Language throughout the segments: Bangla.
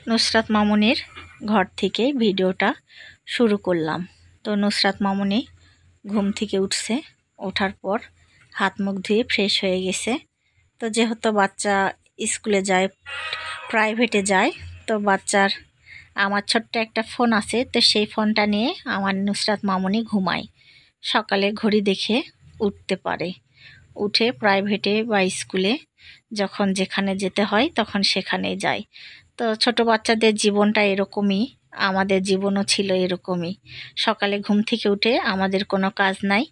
নুসরাত মামুনির ঘর থেকে ভিডিওটা শুরু করলাম। তো নুসরাত মামুনি ঘুম থেকে উঠছে, ওঠার পর হাত মুখ ধুয়ে ফ্রেশ হয়ে গেছে। তো যেহেতু বাচ্চা স্কুলে যায়, প্রাইভেটে যায়, তো বাচ্চার আমার ছোট্ট একটা ফোন আছে, তো সেই ফোনটা নিয়ে আমার নুসরাত মামুনি ঘুমায়। সকালে ঘড়ি দেখে উঠতে পারে, উঠে প্রাইভেটে বা স্কুলে যখন যেখানে যেতে হয় তখন সেখানেই যায়। তো ছোট বাচ্চাদের জীবনটা এরকমই, আমাদের জীবনও ছিল এরকমই। সকালে ঘুম থেকে উঠে আমাদের কোনো কাজ নাই,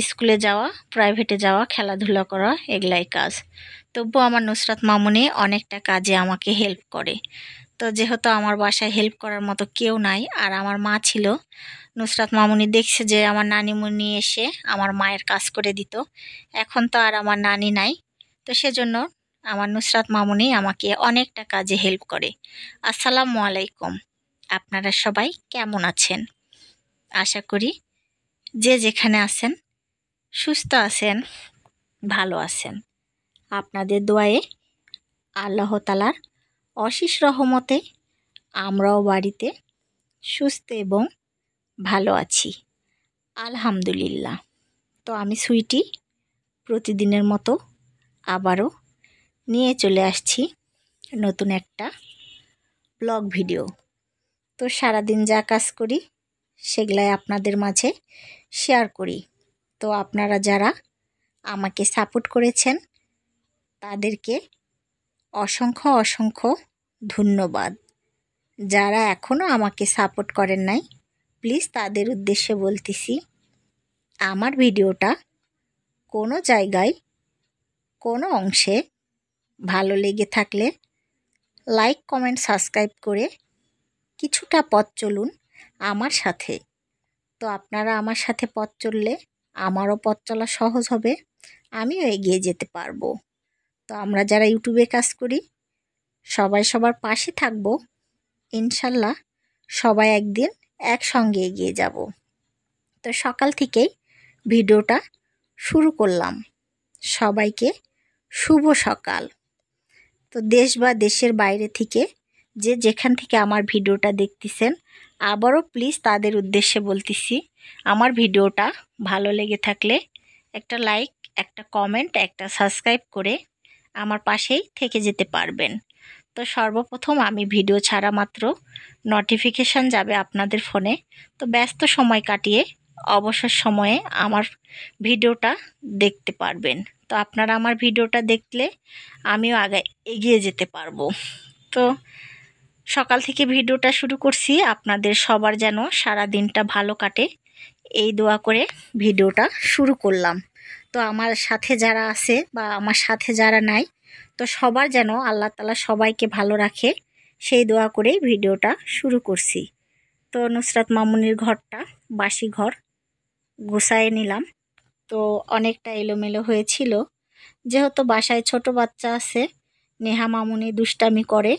স্কুলে যাওয়া, প্রাইভেটে যাওয়া, খেলাধুলা করা, এগুলাই কাজ। তবুও আমার নুসরাত মামুনি অনেকটা কাজে আমাকে হেল্প করে। তো যেহেতু আমার বাসায় হেল্প করার মতো কেউ নাই, আর আমার মা ছিল, নুসরাত মামুনি দেখছে যে আমার নানিমুনি এসে আমার মায়ের কাজ করে দিত। এখন তো আর আমার নানি নাই, তো সেজন্য আমার নুসরাত মামুনি আমাকে অনেকটা কাজে হেল্প করে। আসসালামু আলাইকুম, আপনারা সবাই কেমন আছেন? আশা করি যে যেখানে আছেন সুস্থ আছেন, ভালো আছেন। আপনাদের দোয়ায়ে, আল্লাহ তাআলার অশেষ রহমতে আমরাও বাড়িতে সুস্থ এবং ভালো আছি, আলহামদুলিল্লাহ। তো আমি সুইটি প্রতিদিনের মতো আবারও নিয়ে চলে আসছি নতুন একটা ব্লগ ভিডিও। তো সারাদিন যা কাজ করি সেগুলাই আপনাদের মাঝে শেয়ার করি। তো আপনারা যারা আমাকে সাপোর্ট করেছেন তাদেরকে অসংখ্য অসংখ্য ধন্যবাদ। যারা এখনও আমাকে সাপোর্ট করেন নাই, প্লিজ তাদের উদ্দেশ্যে বলতেছি, আমার ভিডিওটা কোনো জায়গায় কোনো অংশে ভালো লেগে থাকলে লাইক, কমেন্ট, সাবস্ক্রাইব করে কিছুটা পথ চলুন আমার সাথে। তো আপনারা আমার সাথে পথ চললে আমারও পথ চলা সহজ হবে, আমিও এগিয়ে যেতে পারবো। তো আমরা যারা ইউটিউবে কাজ করি সবাই সবার পাশে থাকবো, ইনশাল্লাহ সবাই একদিন একসঙ্গে এগিয়ে যাব। তো সকাল থেকেই ভিডিওটা শুরু করলাম। সবাইকে শুভ সকাল। তো দেশ বা দেশের বাইরে থেকে যে যেখান থেকে আমার ভিডিওটা দেখতেছেন, আবারও প্লিজ তাদের উদ্দেশ্যে বলতেছি, আমার ভিডিওটা ভালো লেগে থাকলে একটা লাইক, একটা কমেন্ট, একটা সাবস্ক্রাইব করে আমার পাশেই থেকে যেতে পারবেন। তো সর্বপ্রথম আমি ভিডিও ছাড়া মাত্র নোটিফিকেশান যাবে আপনাদের ফোনে। তো ব্যস্ত সময় কাটিয়ে অবসর সময়ে আমার ভিডিওটা দেখতে পারবেন। তো আপনারা আমার ভিডিওটা দেখলে আমিও আগে এগিয়ে যেতে পারবো। তো সকাল থেকে ভিডিওটা শুরু করছি, আপনাদের সবার যেন সারা দিনটা ভালো কাটে এই দোয়া করে ভিডিওটা শুরু করলাম। তো আমার সাথে যারা আছে বা আমার সাথে যারা নাই, তো সবার যেন আল্লাহ তাআলা সবাইকে ভালো রাখে সেই দোয়া করেই ভিডিওটা শুরু করছি। তো নুসরাত মামুনির ঘরটা বাসি ঘর গুছায়ে নিলাম। তো অনেকটা এলোমেলো হয়েছিল, যেহেতু বাসায় ছোট বাচ্চা আছে, নেহা মামুনি দুষ্টামি করে,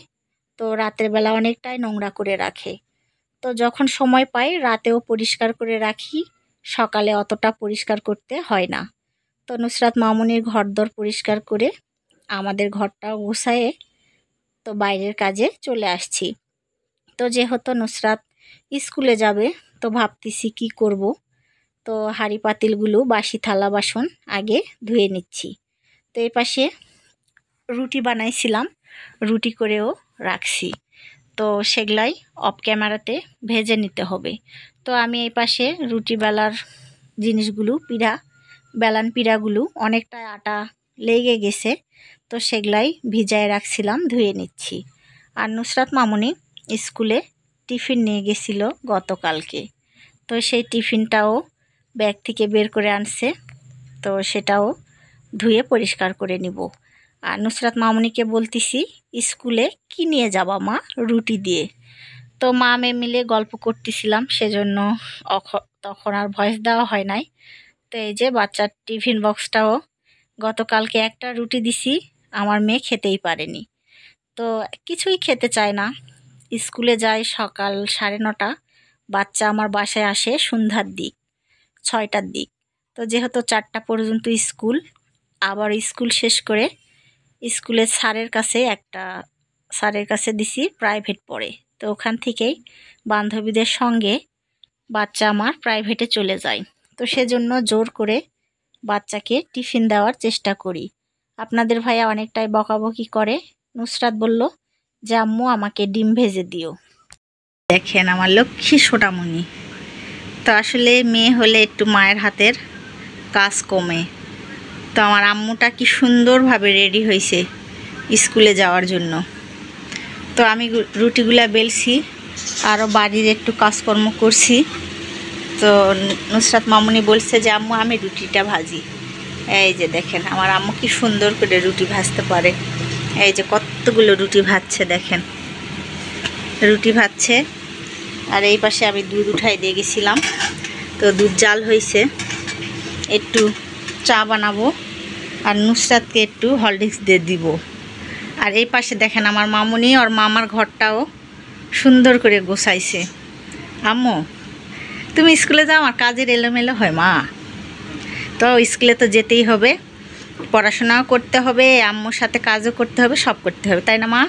তো রাতের বেলা অনেকটাই নোংরা করে রাখে। তো যখন সময় পাই রাতেও পরিষ্কার করে রাখি, সকালে অতটা পরিষ্কার করতে হয় না। তো নুসরাত মামুনির ঘরদোর পরিষ্কার করে আমাদের ঘরটাও গুছায়ে তো বাইরের কাজে চলে আসছি। তো যেহেতু নুসরাত স্কুলে যাবে, তো ভাবতেছি কি করব। তো হাঁড়ি পাতিলগুলো, বাসি থালা বাসন আগে ধুয়ে নিচ্ছি। তো এই পাশে রুটি বানাইছিলাম, রুটি করেও রাখছি, তো সেগুলাই অফ ক্যামেরাতে ভেজে নিতে হবে। তো আমি এই পাশে রুটি বেলার জিনিসগুলো, বেলান পিড়াগুলো অনেকটা আটা লেগে গেছে, তো সেগুলাই ভিজায় রাখছিলাম, ধুয়ে নিচ্ছি। আর নুসরাত মামুনি স্কুলে টিফিন নিয়ে গেছিল গতকালকে, তো সেই টিফিনটাও ব্যাগ থেকে বের করে আনছে, তো সেটাও ধুয়ে পরিষ্কার করে নিব। আর নুসরাত মামুনিকে বলতেছি, স্কুলে কি নিয়ে যাবা মা? রুটি দিয়ে। তো মা মেয়ে মিলে গল্প করতেছিলাম, সেজন্য তখন আর ভয়েস দেওয়া হয় নাই। তো এই যে বাচ্চার টিফিন বক্সটাও গতকালকে একটা রুটি দিছি, আমার মেয়ে খেতেই পারেনি, তো কিছুই খেতে চায় না। স্কুলে যায় সকাল 9:30, বাচ্চা আমার বাসায় আসে সন্ধ্যার দিক, 6টার দিক। তো যেহেতু 4টা পর্যন্ত স্কুল, আবার স্কুল শেষ করে স্কুলের স্যারের কাছে একটা স্যারের কাছে দিছি, প্রাইভেট পড়ে। তো ওখান থেকেই বান্ধবীদের সঙ্গে বাচ্চা আমার প্রাইভেটে চলে যায়। তো সেজন্য জোর করে বাচ্চাকে টিফিন দেওয়ার চেষ্টা করি। আপনাদের ভাইয়া অনেকটাই বকাবকি করে। নুসরাত বলল যে আম্মু আমাকে ডিম ভেজে দিও। দেখেন আমার লক্ষ্মী সোনামণি। তো আসলে মেয়ে হলে একটু মায়ের হাতের কাজ কমে। তো আমার আম্মুটা কি সুন্দরভাবে রেডি হয়েছে স্কুলে যাওয়ার জন্য। তো আমি রুটিগুলা বেলছি, আরও বাড়ির একটু কাজকর্ম করছি। তো নুসরাত মামুনি বলছে যে আম্মু আমি রুটিটা ভাজি। এই যে দেখেন আমার আম্মু কি সুন্দর করে রুটি ভাজতে পারে। এই যে কতগুলো রুটি ভাজছে, দেখেন রুটি ভাজছে। আর এই পাশে আমি দুধ উঠাই দিয়ে গেছিলাম, তো দুধ জাল হয়েছে। একটু চা বানাবো আর নুসরাতকে একটু হরলিক্স দিয়ে দিব। আর এই পাশে দেখেন আমার মামুনি আর মামার ঘরটাও সুন্দর করে গোছাইছে। আম্মু তুমি স্কুলে যাও, আমার কাজের এলোমেলো হয় মা। তো স্কুলে তো যেতেই হবে, পড়াশোনাও করতে হবে, আম্মুর সাথে কাজও করতে হবে, সব করতে হবে, তাই না মা?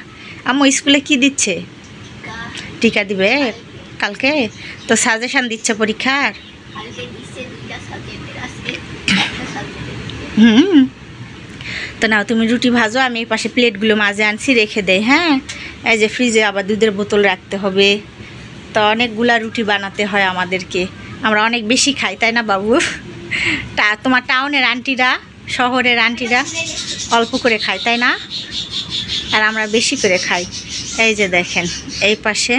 আম্মু স্কুলে কি দিচ্ছে? টিকা দিবে কালকে? তো সাজেশান দিচ্ছে পরীক্ষার? তো নাও তুমি রুটি ভাজো, আমি এই পাশে প্লেটগুলো মাঝে আনছি, রেখে দেয়। হ্যাঁ, এই যে ফ্রিজে আবার দুধের বোতল রাখতে হবে। তো অনেকগুলা রুটি বানাতে হয় আমাদেরকে, আমরা অনেক বেশি খাই, তাই না বাবু? তোমার টাউনের আন্টিরা, শহরের আন্টিরা অল্প করে খায়, তাই না? আর আমরা বেশি করে খাই। এই যে দেখেন এই পাশে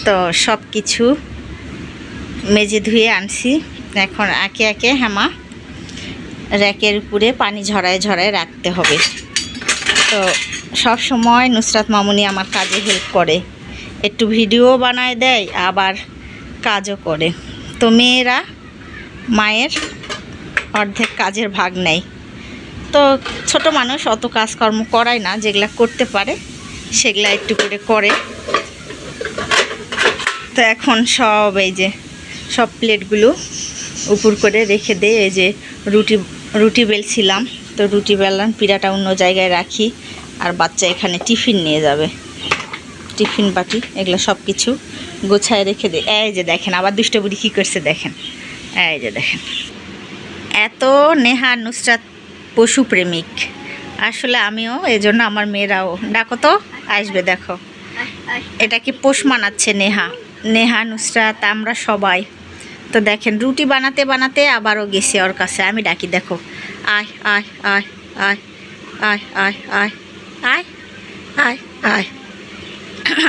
তো সব কিছু মেজে ধুয়ে আনছি। এখন একে একে হেমা র্যাকের উপরে পানি ঝরায় ঝরায় রাখতে হবে। তো সব সময় নুসরাত মামুনি আমার কাজে হেল্প করে, একটু ভিডিও বানায় দেয় আবার কাজও করে। তো মেয়েরা মায়ের অর্ধেক কাজের ভাগ নেয়। তো ছোট মানুষ অত কাজকর্ম করায় না, যেগুলা করতে পারে সেগুলা একটু করে করে। তো এখন সব এই যে সব প্লেটগুলো উপর করে রেখে দেয়। এই যে রুটি বেলছিলাম, তো রুটি বেললাম, পিড়াটা অন্য জায়গায় রাখি। আর বাচ্চা এখানে টিফিন নিয়ে যাবে, টিফিন বাটি এগুলো সব কিছু গোছায় রেখে দেয়। এই যে দেখেন আবার দুষ্ট বুড়ি কী করছে দেখেন। এই যে দেখেন, এত নেহা নুসরাত পশুপ্রেমিক। আসলে আমিও, এই জন্য আমার মেয়েরাও। ডাকো তো আসবে, দেখো এটা কি পোষ মানাচ্ছে নেহা, নেহা নুসরাত আমরা সবাই। তো দেখেন রুটি বানাতে বানাতে আবারও গেছে ওর কাছে, আমি ডাকি দেখো আয় আয় আয় আয় আয় আয় আয় আয় আয় আয়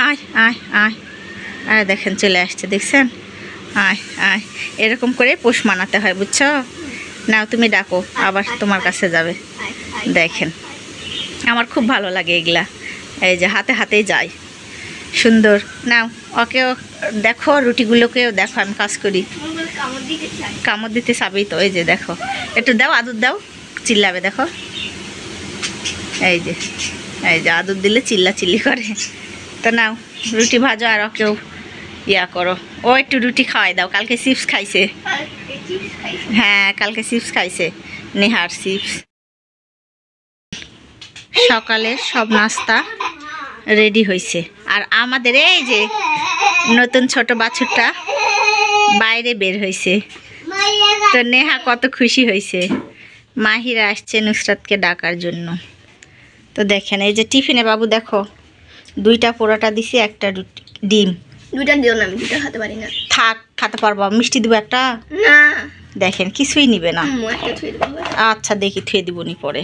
আয় আয় আয় আয়, দেখেন চলে আসছে, দেখছেন? আয় আয়, এরকম করে পোষ মানাতে হয়, বুঝছো? নাও তুমি ডাকো, আবার তোমার কাছে যাবে। দেখেন আমার খুব ভালো লাগে এগুলা। এই যে হাতে হাতেই যায়, সুন্দর। নাও ওকেও দেখো, রুটিগুলোকেও দেখো আমি কাজ করি। কামড় দিতে চাবেই তো। এই যে দেখো, একটু দাও আদর দাও, চিল্লাবে দেখো। এই যে আদর দিলে চিল্লা চিল্লি করে। তো নাও রুটি ভাজো আর ওকেও ইয়া করো। ও একটু রুটি খাওয়াই দাও, কালকে চিপস খাইছে। হ্যাঁ কালকে চিপস খাইছে, নেহার চিপস। সকালে সব নাস্তা রেডি হয়েছে। আর আমাদের এই যে নতুন ছোট বাছুরটা বাইরে বের হয়েছে। তো নেহা কত খুশি হয়েছে, মাহিরা আসছে নুসরাতকে ডাকার জন্য। তো দেখেন এই যে টিফিনে বাবু দেখো 2টা পরোটা দিছি, একটা ডিম। 2টা দিও না, আমি 2টা খেতে পারি না। থাক, খেতে পারবো। মিষ্টি দিব একটা? না। দেখেন কিছুই নিবে না। একটা থুই দেব। আচ্ছা দেখি থুয়ে দিবনি পরে।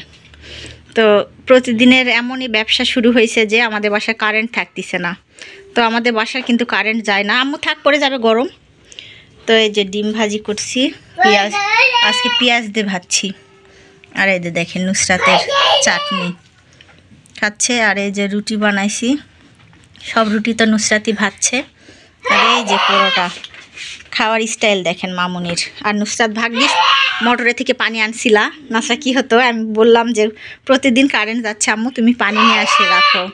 তো প্রতিদিনের এমনই ব্যবসা শুরু হয়েছে যে আমাদের বাসায় কারেন্ট থাকতেছে না। তো আমাদের বাসায় কিন্তু কারেন্ট যায় না, আম্মু থাক পড়ে যাবে গরম। তো এই যে ডিম ভাজি করছি, পেঁয়াজ, আজকে পেঁয়াজ দিয়ে ভাজছি। আর এই যে দেখেন নুসরাতের চাটনি খাচ্ছে। আর এই যে রুটি বানাইছি, সব রুটি তো নুসরাতই ভাজছে। আর এই যে পরোটা, খাওয়ার স্টাইল দেখেন মামুনির। আর নুসরাত ভাগ্যিস মোটরে থেকে পানি আনছিলা, নাসা কি হতো, আমি বললাম যে প্রতিদিন কারেন্ট যাচ্ছে আম্মু তুমি পানি নিয়ে আসে রাখো,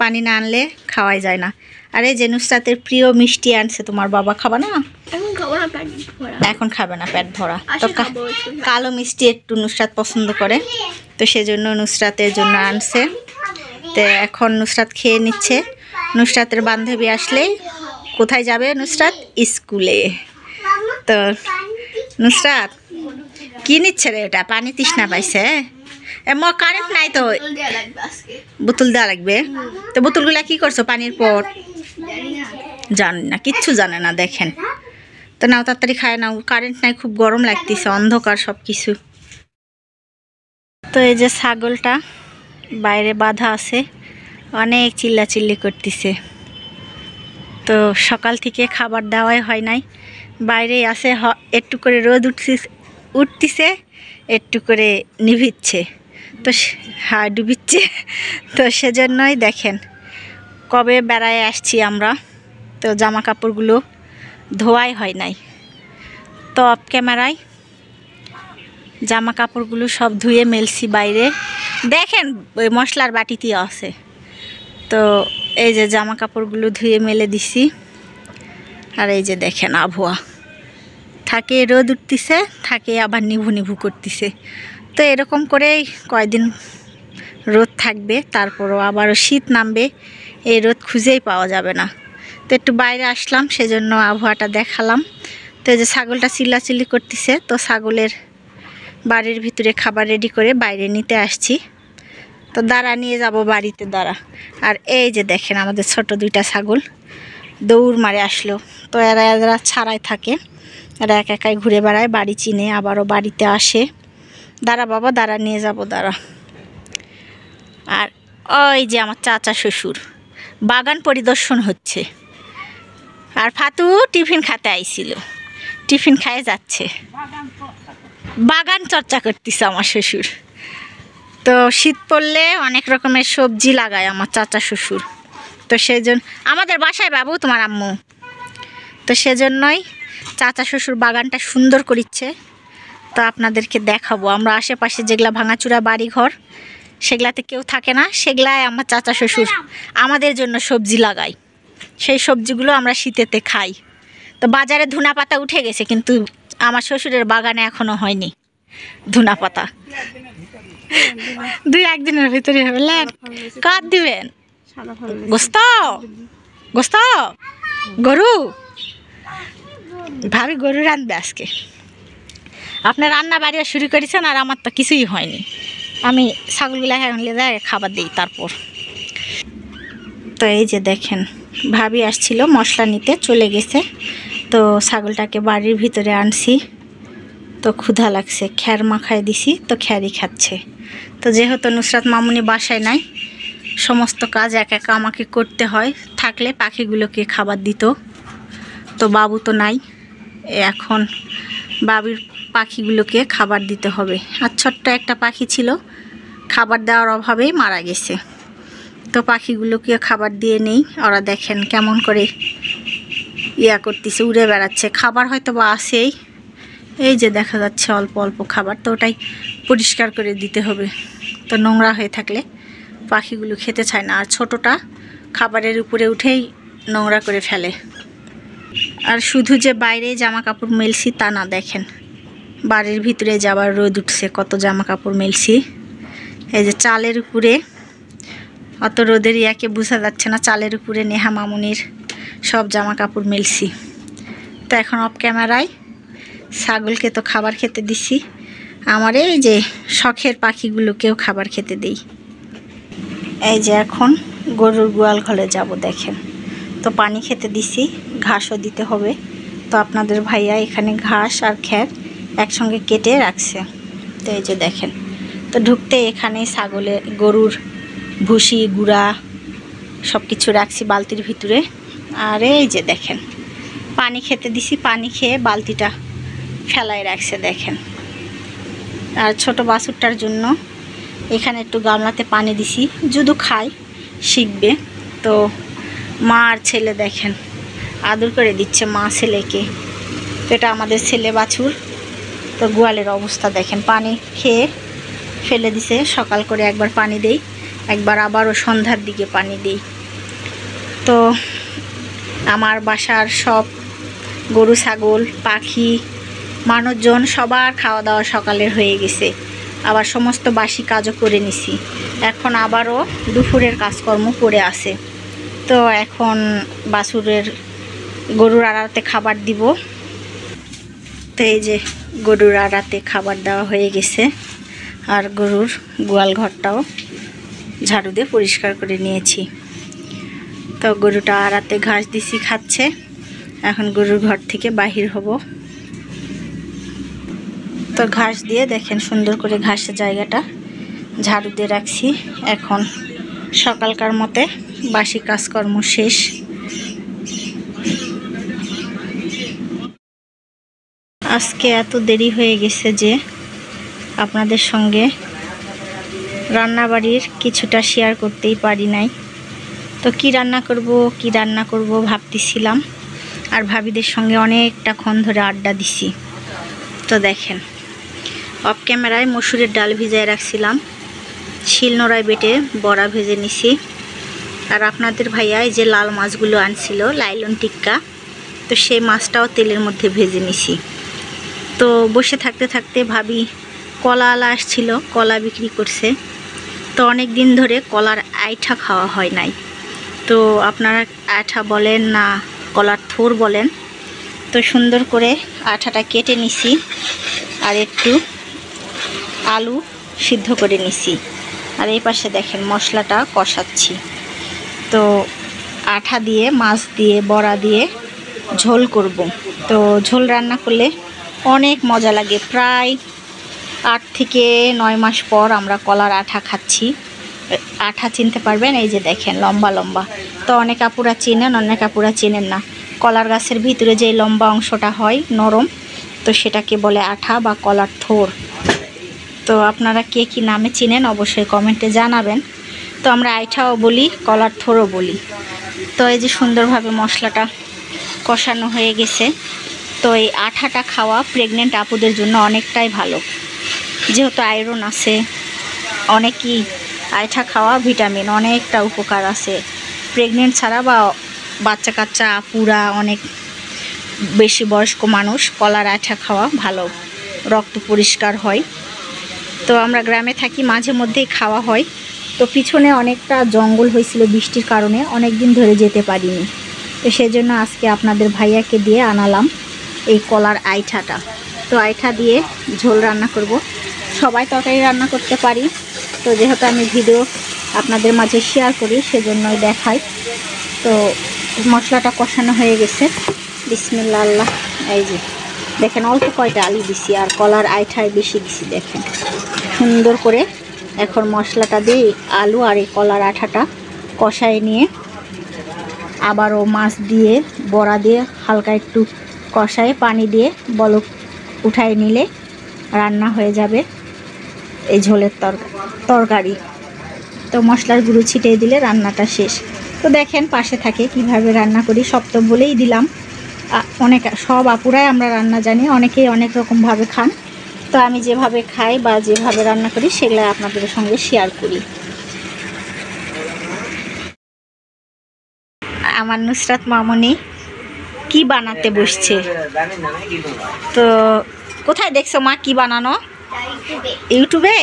পানি না আনলে খাওয়াই যায় না। আর এই যে নুসরাতের প্রিয় মিষ্টি আনছে তোমার বাবা, খাবা না? এখন খাবে না, পেট ভরা। তো কালো মিষ্টি একটু নুসরাত পছন্দ করে, তো সেজন্য নুসরাতের জন্য আনছে। তো এখন নুসরাত খেয়ে নিচ্ছে। নুসরাতের বান্ধবী আসলে কোথায় যাবে নুসরাত? স্কুলে। তো নুসরাত কি নিচ্ছে রে? ওটা পানি তৃষ্ণা পাইছে। কারেন্ট নাই তো, বোতল দেওয়া লাগবে। তো বোতলগুলা কি করছো পানির পর? জানি না, কিচ্ছু জানে না। দেখেন তো, নাও তাড়াতাড়ি খায় নাও। কারেন্ট নাই, খুব গরম লাগতেছে, অন্ধকার সব কিছু। তো এই যে ছাগলটা বাইরে বাঁধা আছে, অনেক চিল্লাচিল্লি করতেছে। তো সকাল থেকে খাবার দেওয়াই হয় নাই, বাইরেই আছে। একটু করে রোদ উঠতেছে, একটু করে নিভিচ্ছে, তো ডুবিচ্ছে। তো সেজন্যই দেখেন কবে বেড়ায় আসছি আমরা, তো জামা কাপড়গুলো ধোয়াই হয় নাই। তো অফ ক্যামেরায় জামা কাপড়গুলো সব ধুয়ে মেলছি বাইরে। দেখেন ওই মশলার বাটিতে আছে। তো এই যে জামা কাপড়গুলো ধুয়ে মেলে দিছি। আর এই যে দেখেন আবহাওয়া, থাকে রোদ উঠতেছে, থাকে আবার নিভু নিভু করতেছে। তো এরকম করেই কয়দিন রোদ থাকবে, তারপরও আবারও শীত নামবে। এই রোদ খুঁজেই পাওয়া যাবে না। তো একটু বাইরে আসলাম, সেজন্য আবহাওয়াটা দেখালাম। তো এই যে ছাগলটা চিল্লাচিল্লি করতেছে, তো ছাগলের বাড়ির ভিতরে খাবার রেডি করে বাইরে নিতে আসছি। তো দাঁড়া, নিয়ে যাব বাড়িতে, দাঁড়া। আর এই যে দেখেন আমাদের ছোট দুইটা ছাগল দৌড় মারে আসলো। তো এরা ছাড়াই থাকে, এরা এক একাই ঘুরে বেড়ায়, বাড়ি চিনে আবারও বাড়িতে আসে। দাঁড়া বাবা, দাঁড়া, নিয়ে যাব, দাঁড়া। আর ওই যে আমার চাচা শ্বশুর বাগান পরিদর্শন হচ্ছে। আর ফাতু টিফিন খাতে আইছিল, টিফিন খায় যাচ্ছে। বাগান চর্চা করতেছে আমার শ্বশুর। তো শীত পড়লে অনেক রকমের সবজি লাগায় আমার চাচা শ্বশুর। তো সেজন্য আমাদের বাসায় বাবু তোমার আম্মু, তো সেজন্যই চাচা শ্বশুর বাগানটা সুন্দর করিচ্ছে। তো আপনাদেরকে দেখাবো। আমরা আশেপাশে যেগুলা ভাঙাচুরা বাড়ি ঘর, সেগুলাতে কেউ থাকে না, সেগুলাই আমার চাচা শ্বশুর আমাদের জন্য সবজি লাগায়। সেই সবজিগুলো আমরা শীতেতে খাই। তো বাজারে ধুনা পাতা উঠে গেছে, কিন্তু আমার শ্বশুরের বাগানে এখনো হয়নি ধুনা পাতা। 2-1 দিনের ভিতরে হবে। কার দিবেন? গোস্ত, গোস্ত, গরু। ভাবি গরু রাঁধবে আজকে। আপনার রান্না বাড়িও শুরু করেছেন, আর আমার তো কিছুই হয়নি। আমি ছাগলগুলা এখন লেদায় খাবার দিই তারপর। তো এই যে দেখেন ভাবি আসছিল মশলা নিতে, চলে গেছে। তো ছাগলটাকে বাড়ির ভিতরে আনছি। তো ক্ষুধা লাগছে, খ্যার মাখায় দিছি, তো খ্যারই খাচ্ছে। তো যেহেতু নুসরাত মামুনি বাসায় নাই, সমস্ত কাজ একা একা আমাকে করতে হয়। থাকলে পাখিগুলোকে খাবার দিত, তো বাবু তো নাই, এখন বাবির পাখিগুলোকে খাবার দিতে হবে। আর ছোট্ট একটা পাখি ছিল, খাবার দেওয়ার অভাবেই মারা গেছে। তো পাখিগুলোকে খাবার দিয়ে নেই। ওরা দেখেন কেমন করে করতেছে, উড়ে বেড়াচ্ছে। খাবার হয়তো বা আসেই, এই যে দেখা যাচ্ছে অল্প অল্প খাবার। তো ওটাই পরিষ্কার করে দিতে হবে। তো নোংরা হয়ে থাকলে পাখিগুলো খেতে চায় না। আর ছোটোটা খাবারের উপরে উঠেই নোংরা করে ফেলে। আর শুধু যে বাইরে জামা কাপড় মেলছি তা না, দেখেন বাড়ির ভিতরে যাবার রোদ উঠছে, কত জামা কাপড় মেলছি। এই যে চালের উপরে, অত রোদের ইয়াকে বোঝা যাচ্ছে না, চালের উপরে নেহা মামুনির সব জামা কাপড় মেলছি। তো এখন অফ ক্যামেরায় ছাগলকে তো খাবার খেতে দিছি, আমার এই যে শখের পাখিগুলোকেও খাবার খেতে দিই। এই যে এখন গরুর গোয়াল ঘরে যাব, দেখেন। তো পানি খেতে দিছি, ঘাসও দিতে হবে। তো আপনাদের ভাইয়া এখানে ঘাস আর খ্যার একসঙ্গে কেটে রাখছে। তো এই যে দেখেন, তো ঢুকতে এখানে গরুর ভুসি গুঁড়া সব কিছু রাখছি বালতির ভিতরে। আর এই যে দেখেন পানি খেতে দিছি, পানি খেয়ে বালতিটা ফেলায় রাখছে, দেখেন। আর ছোট বাছুরটার জন্য এখানে একটু গামলাতে পানি দিছি, যদি খায় শিখবে। তো মা আর ছেলে দেখেন আদর করে দিচ্ছে মা ছেলেকে। তো এটা আমাদের ছেলে বাছুর। তো গোয়ালের অবস্থা দেখেন, পানি খেয়ে ফেলে দিছে। সকাল করে একবার পানি দেই, একবার আবারও সন্ধ্যার দিকে পানি দিই। তো আমার বাসার সব গরু ছাগল পাখি মানুষজন সবার খাওয়া দাওয়া সকালের হয়ে গেছে। আবার সমস্ত বাসি কাজও করে নিছি। এখন আবারও দুপুরের কাজকর্ম পড়ে আছে। তো এখন বাছুরের গরুর আড়াতে খাবার দিব। তো এই যে গরুর আড়াতে খাবার দেওয়া হয়ে গেছে, আর গরুর গোয়াল ঘরটাও ঝাড়ু দিয়ে পরিষ্কার করে নিয়েছি। তো গরুটা আড়াতে ঘাস দিছি, খাচ্ছে। এখন গরুর ঘর থেকে বাহির হব। তো ঘাস দিয়ে দেখেন সুন্দর করে ঘাসের জায়গাটা ঝাড়ু দিয়ে রাখছি। এখন সকালকার মতে বাসি কাজকর্ম শেষ। আজকে এত দেরি হয়ে গেছে যে আপনাদের সঙ্গে রান্নাবাড়ির কিছুটা শেয়ার করতেই পারি নাই। তো কি রান্না করব ভাবতেছিলাম, আর ভাবিদের সঙ্গে অনেকটাক্ষণ ধরে আড্ডা দিছি। তো দেখেন অফ ক্যামেরায় মসুরের ডাল ভিজায় রাখছিলাম, শিলনোড়ায় বেটে বড়া ভেজে নিছি। আর আপনাদের ভাইয়া এই যে লাল মাছগুলো আনছিল, লাইলন টিক্কা, তো সেই মাছটাও তেলের মধ্যে ভেজে নিছি। তো বসে থাকতে থাকতে ভাবি কলা আলা আসছিল, কলা বিক্রি করছে। তো অনেক দিন ধরে কলার আইঠা খাওয়া হয় নাই। তো আপনারা আঠা বলেন না কলার থোর বলেন। তো সুন্দর করে আঠাটা কেটে নিছি, আর একটু আলু সিদ্ধ করে নিছি। আর এই পাশে দেখেন মশলাটা কষাচ্ছি। তো আঠা দিয়ে মাছ দিয়ে বড়া দিয়ে ঝোল করব। তো ঝোল রান্না করলে অনেক মজা লাগে। প্রায় 8 থেকে 9 মাস পর আমরা কলার আঠা খাচ্ছি। আঠা চিনতে পারবেন, এই যে দেখেন লম্বা লম্বা। তো অনেক আপুরা চেনেন, অনেক আপুরা চেনেন না। কলার গাছের ভিতরে যে লম্বা অংশটা হয় নরম, তো সেটাকে বলে আঠা বা কলার থোর। তো আপনারা কে কী নামে চিনেন অবশ্যই কমেন্টে জানাবেন। তো আমরা আইঠাও বলি, কলার থোরও বলি। তো এই যে সুন্দরভাবে মশলাটা কষানো হয়ে গেছে। তো এই আঠাটা খাওয়া প্রেগনেন্ট আপুদের জন্য অনেকটাই ভালো, যেহেতু আয়রন আছে। অনেকই আঠা খাওয়া ভিটামিন অনেকটা উপকার আছে। প্রেগনেন্ট ছাড়া বা বাচ্চা কাচ্চা আপুরা, অনেক বেশি বয়স্ক মানুষ কলার আঠা খাওয়া ভালো, রক্ত পরিষ্কার হয়। তো আমরা গ্রামে থাকি, মাঝে মধ্যেই খাওয়া হয়। তো পিছনে অনেকটা জঙ্গল হয়েছিল বৃষ্টির কারণে, অনেক দিন ধরে যেতে পারিনি। তো সেজন্য আজকে আপনাদের ভাইয়াকে দিয়ে আনালাম এই কলার আইঠাটা। তো আইঠা দিয়ে ঝোল রান্না করব। সবাই তরকারি রান্না করতে পারি, তো যেহেতু আমি ভিডিও আপনাদের মাঝে শেয়ার করি সেজন্যই দেখাই। তো মশলাটা কষানো হয়ে গেছে। বিসমিল্লাহ আল্লাহ। এই যে দেখেন অল্প কয়টা আলু দিছি, আর কলার আইঠায় বেশি দিছি। দেখেন সুন্দর করে এখন মশলাটা দিয়ে আলু আর এই কলার আঠাটা কষায় নিয়ে আবারও মাছ দিয়ে বড়া দিয়ে হালকা একটু কষায় পানি দিয়ে বলক উঠায় নিলে রান্না হয়ে যাবে এই ঝোলের তরকারি। তো মশলার গুঁড়ো ছিটিয়ে দিলে রান্নাটা শেষ। তো দেখেন পাশে থাকে কিভাবে রান্না করি, সব তো বলেই দিলাম। অনেক সব আপুরাই আমরা রান্না জানি, অনেকেই অনেক রকমভাবে খান। তো আমি যেভাবে খাই বা যেভাবে রান্না করি সেগুলো আপনাদের সঙ্গে শেয়ার করি। আমার নুসরাত মামনি কি বানাতে বসছে। তো কোথায় দেখছো মা কি বানানো? ইউটিউবে।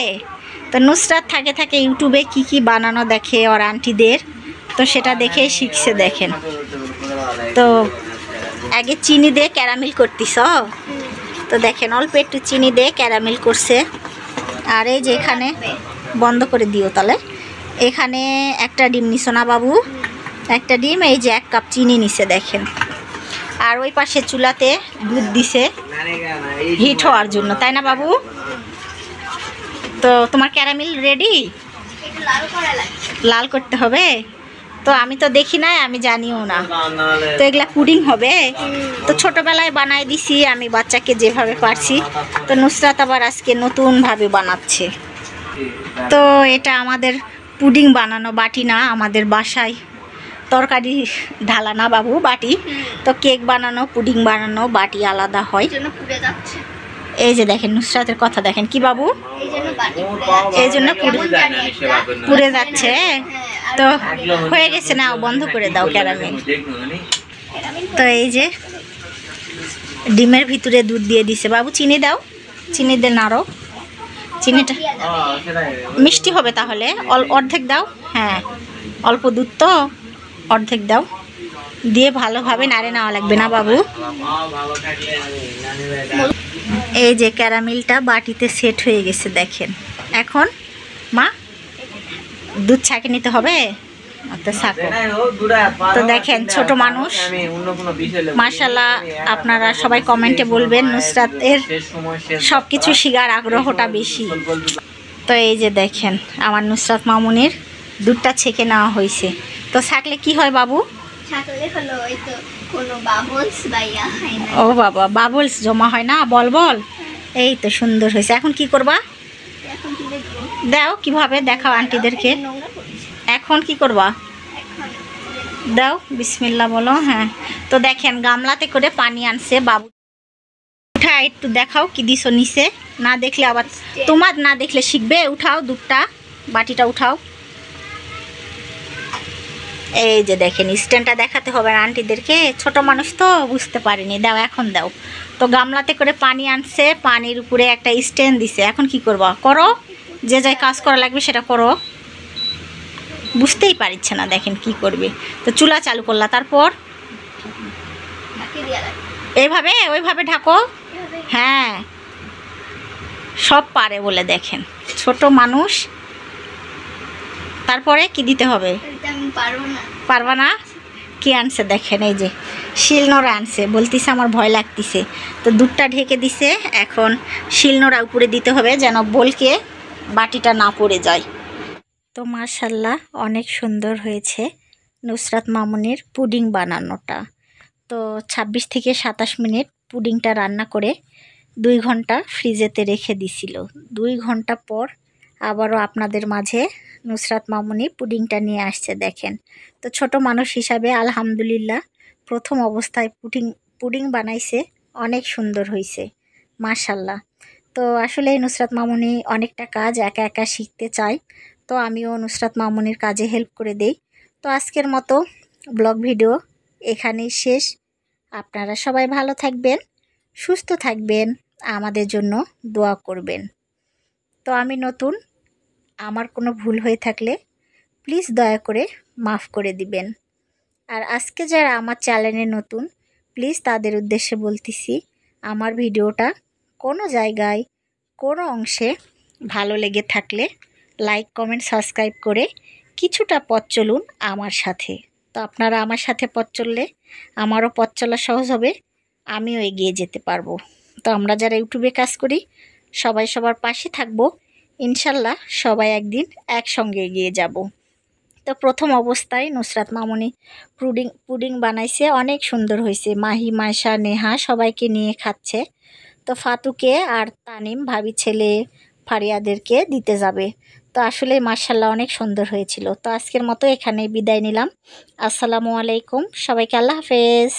তো নুসরাত থাকে থাকে ইউটিউবে কি কি বানানো দেখে ওর আন্টিদের, তো সেটা দেখেই শিখছে। দেখেন তো আগে চিনি দিয়ে ক্যারামেল করতিস। তো দেখেন অল্প একটু চিনি দিয়ে ক্যারামেল করছে। আর এই যে এখানে বন্ধ করে দিও তাহলে, এখানে একটা ডিম নিছো না বাবু, একটা ডিম, এই যে 1 কাপ চিনি নিছে দেখেন। আর ওই পাশে চুলাতে দুধ দিছে হিট হওয়ার জন্য, তাই না বাবু? তো তোমার ক্যারামেল রেডি? লাল করতে হবে। তো আমি তো দেখি নাই, আমি জানিও না। তো এগুলা পুডিং হবে। তো ছোটবেলায় বানাই দিছি আমি বাচ্চাকে যেভাবে পারছি। তো নুসরাত আবার আজকে নতুনভাবে বানাচ্ছে। তো এটা আমাদের পুডিং বানানো বাটি না, আমাদের বাসায় তরকারি ঢালা না বাবু বাটি। তো কেক বানানো পুডিং বানানো বাটি আলাদা হয়। এই যে দেখেন নুসরাতের কথা দেখেন কি বাবু, এই জন্য পুড়ে যাচ্ছে। তো হয়ে গেছে, না বন্ধ করে দাও ক্যারামেল। তো এই যে ডিমের ভিতরে দুধ দিয়ে দিছে বাবু, চিনি দাও, চিনি দিয়ে নাড়ো। চিনিটা মিষ্টি হবে তাহলে অর্ধেক দাও। হ্যাঁ, অল্প দুধ তো, অর্ধেক দাও, দিয়ে ভালোভাবে নাড়ে নেওয়া লাগবে না বাবু। এই যে ক্যারামেলটা বাটিতে সেট হয়ে গেছে দেখেন। এখন মা দুধ ছাঁকে নিতে হবে। তো দেখেন ছোট মানুষ, মাশাআল্লাহ আপনারা সবাই কমেন্টে বলবেন নুসরাতের সব কিছু শিখার আগ্রহটা বেশি। তো এই যে দেখেন আমার নুসরাত মামুনির দুধটা ছেঁকে নেওয়া হয়েছে। তো ছাঁকলে কি হয় বাবু? ও বাবা, বাবলস জমা হয় না, বল বল। এই তো সুন্দর হয়েছে। এখন কি করবা? দাও কিভাবে দেখাও আন্টিদেরকে। এখন কি করবা? দাও বিসমিল্লাহ বলো। হ্যাঁ, তো দেখেন গামলাতে করে পানি আনছে বাবু। উঠাও একটু দেখাও কি দিছো নিচে, না দেখলে আবার তোমার না দেখলে শিখবে। উঠাও দুধটা, বাটিটা উঠাও। এই যে দেখেন স্ট্যান্ডটা দেখাতে হবে আন্টিদেরকে, ছোট মানুষ তো বুঝতে পারিনি। দাও এখন দাও। তো গামলাতে করে পানি আনছে, পানির উপরে একটা স্ট্যান্ড দিছে। এখন কি করবা? করো, যে যাই কাজ করা লাগবে সেটা করো। বুঝতেই পারছে না, দেখেন কি করবে। তো চুলা চালু করলা, তারপর এইভাবে ওইভাবে ঢাকো। হ্যাঁ, সব পারে বলে দেখেন, ছোট মানুষ। তারপরে কি দিতে হবে? পারবা না? কি আনছে দেখেন, এই যে শিলনোড়া আনছে। বলতিছে আমার ভয় লাগতিছে, তো দুধটা ঢেকে দিছে। এখন শিলনোড়া উপরে দিতে হবে যেন বলকে বাটিটা না পড়ে যায়। তো মাশাআল্লাহ অনেক সুন্দর হয়েছে নুসরাত মামুনির পুডিং বানানোটা। তো 26 থেকে 27 মিনিট পুডিংটা রান্না করে 2 ঘন্টা ফ্রিজেতে রেখে দিছিল। 2 ঘন্টা পর আবারও আপনাদের মাঝে নুসরাত মামুনি পুডিংটা নিয়ে আসছে দেখেন। তো ছোট মানুষ হিসাবে আলহামদুলিল্লাহ প্রথম অবস্থায় পুডিং বানাইছে, অনেক সুন্দর হয়েছে মাশাআল্লাহ। তো আসলে নুসরাত মামুনি অনেকটা কাজ একা একা শিখতে চায়, তো আমিও নুসরাত মামুনির কাজে হেল্প করে দেই। তো আজকের মতো ব্লগ ভিডিও এখানেই শেষ। আপনারা সবাই ভালো থাকবেন, সুস্থ থাকবেন, আমাদের জন্য দোয়া করবেন। তো আমি নতুন, আমার কোনো ভুল হয়ে থাকলে প্লিজ দয়া করে মাফ করে দিবেন। আর আজকে যারা আমার চ্যানেলে নতুন, প্লিজ তাদের উদ্দেশ্যে বলতেছি, আমার ভিডিওটা কোনো জায়গায় কোনো অংশে ভালো লেগে থাকলে লাইক কমেন্ট সাবস্ক্রাইব করে কিছুটা পথ চলুন আমার সাথে। তো আপনারা আমার সাথে পথ চললে আমারও পথ চলা সহজ হবে, আমিও এগিয়ে যেতে পারবো। তো আমরা যারা ইউটিউবে কাজ করি সবাই সবার পাশে থাকবো, ইনশাল্লাহ সবাই একদিন একসঙ্গে এগিয়ে যাব। তো প্রথম অবস্থায় নুসরাত মামুনি পুডিং বানাইছে, অনেক সুন্দর হয়েছে। মাহি, মাইশা, নেহা সবাইকে নিয়ে খাচ্ছে। তো ফাতুকে আর তানিম ভাবি ছেলে ফারিয়াদেরকে দিতে যাবে। তো আসলে মাশাআল্লাহ অনেক সুন্দর হয়েছিল। তো আজকের মতো এখানেই বিদায় নিলাম। আসসালামু আলাইকুম, সবাইকে আল্লাহ হাফেজ।